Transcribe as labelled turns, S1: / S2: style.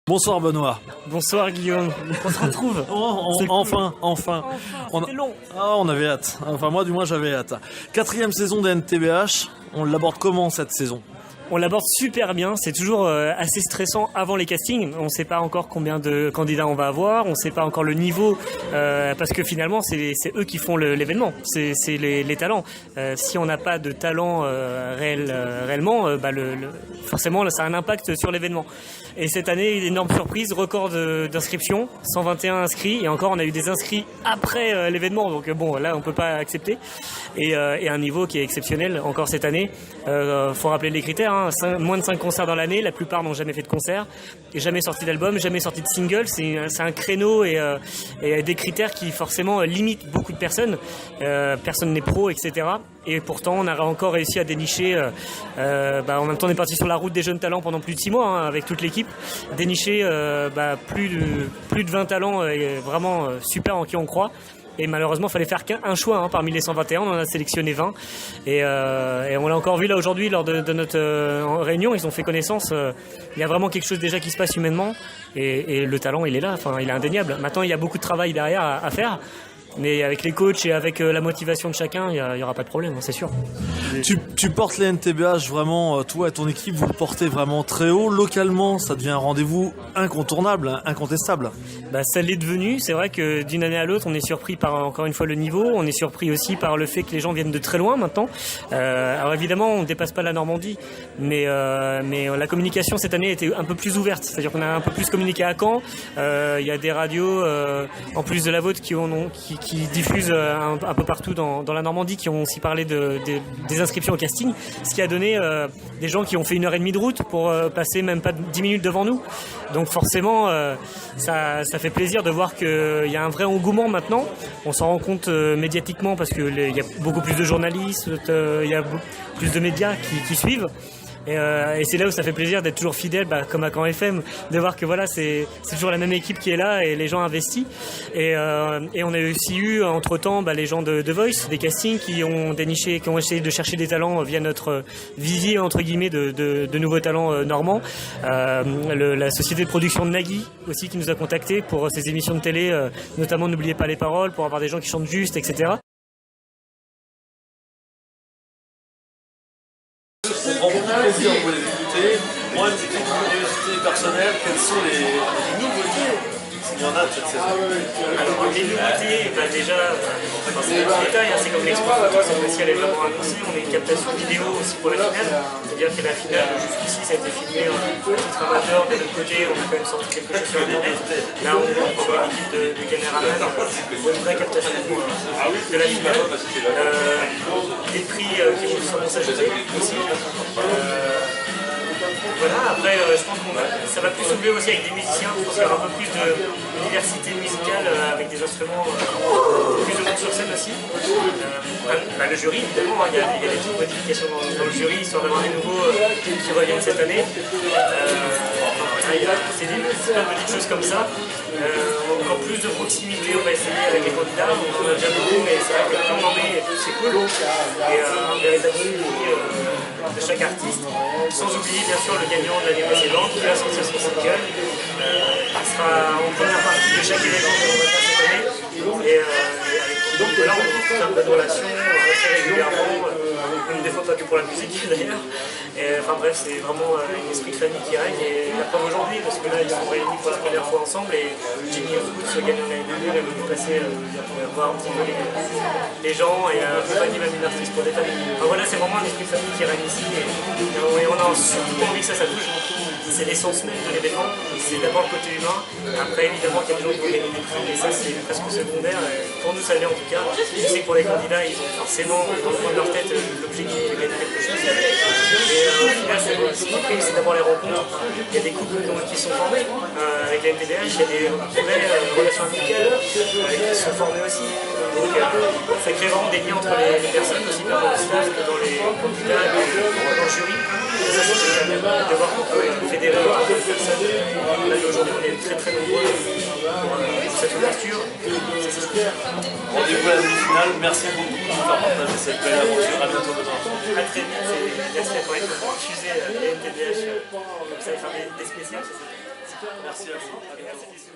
S1: Bonsoir Benoît.
S2: Bonsoir Guillaume. On se retrouve.
S1: Enfin.
S2: C'était long.
S1: On avait hâte. Enfin moi du moins j'avais hâte. 4e saison de NTBH. On l'aborde comment cette saison ?
S2: On l'aborde super bien, c'est toujours assez stressant avant les castings. On ne sait pas encore combien de candidats on va avoir, on ne sait pas encore le niveau, parce que finalement c'est eux qui font l'événement, c'est les talents. Si on n'a pas de talent réellement, forcément ça a un impact sur l'événement. Et cette année, une énorme surprise, record d'inscriptions, 121 inscrits, et encore on a eu des inscrits après l'événement, donc bon là on peut pas accepter. Et un niveau qui est exceptionnel encore cette année. Faut rappeler les critères, hein. Moins de 5 concerts dans l'année, la plupart n'ont jamais fait de concert, et jamais sorti d'album, jamais sorti de single. C'est un créneau et des critères qui forcément limitent beaucoup de personnes. Personne n'est pro, etc. Et pourtant on a encore réussi à dénicher, en même temps on est parti sur la route des jeunes talents pendant plus de 6 mois, hein, avec toute l'équipe, dénicher plus de 20 talents vraiment super en qui on croit. Et malheureusement, il fallait faire qu'un choix, hein, parmi les 121, on en a sélectionné 20. Et on l'a encore vu là aujourd'hui lors de notre réunion, ils ont fait connaissance. Il y a vraiment quelque chose déjà qui se passe humainement, et le talent, il est là, enfin, il est indéniable. Maintenant, il y a beaucoup de travail derrière à faire. Mais avec les coachs et avec la motivation de chacun, il y aura pas de problème, c'est sûr.
S1: Tu portes les NTBH vraiment, toi et ton équipe, vous le portez vraiment très haut. Localement, ça devient un rendez-vous incontournable, incontestable.
S2: Ça l'est devenu. C'est vrai que d'une année à l'autre, on est surpris par, encore une fois, le niveau. On est surpris aussi par le fait que les gens viennent de très loin maintenant. Alors évidemment, on ne dépasse pas la Normandie, mais la communication cette année était un peu plus ouverte. C'est-à-dire qu'on a un peu plus communiqué à Caen. Il y a des radios, en plus de la vôtre, qui diffusent un peu partout dans la Normandie, qui ont aussi parlé des inscriptions au casting, ce qui a donné des gens qui ont fait 1h30 de route pour passer même pas 10 minutes devant nous. Donc forcément, ça fait plaisir de voir qu'il y a un vrai engouement maintenant. On s'en rend compte médiatiquement parce qu'il y a beaucoup plus de journalistes, il y a plus de médias qui suivent. Et c'est là où ça fait plaisir d'être toujours fidèle, comme à Caen FM, de voir que voilà, c'est toujours la même équipe qui est là et les gens investis. Et on a aussi eu entre temps les gens de The Voice, des castings qui ont déniché, qui ont essayé de chercher des talents via notre vivier entre guillemets de nouveaux talents normands. La société de production de Nagui aussi qui nous a contactés pour ces émissions de télé, notamment N'oubliez pas les paroles, pour avoir des gens qui chantent juste, etc.
S1: On prend beaucoup de plaisir pour les écouter. Moi, une petite curiosité personnelle, quels sont les nouveautés, s'il y en a de cette saison?
S2: Alors, les nouveautés, déjà, c'est des petits détails, hein, c'est comme l'expo photo, cette fois-ci elle est vraiment annoncée. On a une captation vidéo aussi pour la finale, c'est-à-dire que la finale, jusqu'ici, ça a été filmé en titre amateur. De notre côté, on a quand même sorti quelque chose sur Internet. Là, on est sur une équipe de caméramans pour une vraie captation de la finale. Des prix qui vont sûrement s'ajouter aussi. Voilà, après je pense que ça va plus s'ouvrir aussi avec des musiciens. Je pense qu'il y aura un peu plus de diversité musicale avec des instruments, plus de monde sur scène aussi. Le jury, évidemment, il y a des petites modifications dans le jury, histoire d'avoir des nouveaux qui reviennent cette année. C'est des petites choses comme ça. Encore plus de proximité, on va essayer avec les candidats. On en a déjà beaucoup, mais c'est vrai que plus on en met, plus c'est cool. Et un véritable suivi de chaque artiste. Sans oublier bien sûr le gagnant de l'année précédente qui va sortir son single, qui sera en première partie de chaque événement que l'on va faire cette année. Et avec qui donc voilà, on a plein de relations assez régulièrement, même des fois pas que pour la musique d'ailleurs. Enfin bref, c'est vraiment un esprit de famille qui règne, et la preuve aujourd'hui, parce que là ils sont réunis pour la première fois ensemble, et Jenny Roots, gagnant l'année dernière, est venu passer voir un petit peu les gens, et accompagner même une artiste pour des familles. Enfin voilà, c'est vraiment un esprit de famille qui règne ici, et on a surtout envie que ça bouge. C'est l'essence même de l'événement, c'est d'abord le côté humain. Après évidemment qu'il y a des gens qui vont gagner des prix, mais ça c'est presque secondaire. Pour nous ça l'est en tout cas. Je sais que pour les candidats, ils ont forcément dans le fond de leur tête l'objectif de gagner quelque chose. Et au final, ce qui prime, c'est d'abord les rencontres. Il y a des couples qui sont formés avec la NTBH, il y a des vraies relations amicales qui sont formées aussi. Donc ça crée vraiment des liens entre les personnes, aussi bien dans le staff que dans les candidats, dans le jury. Et ça c'est génial de voir qu'on peut fédérer autant de personnes. Là aujourd'hui on est très très nombreux pour cette ouverture. C'est super.
S1: Rendez-vous à la demi-finale. Merci beaucoup de nous faire partager cette belle aventure. À bientôt.
S2: À très vite. Merci à toi de diffuser les NTBH comme ça et faire des spéciales. C'est cool.
S1: Merci à vous. À bientôt.
S2: Merci.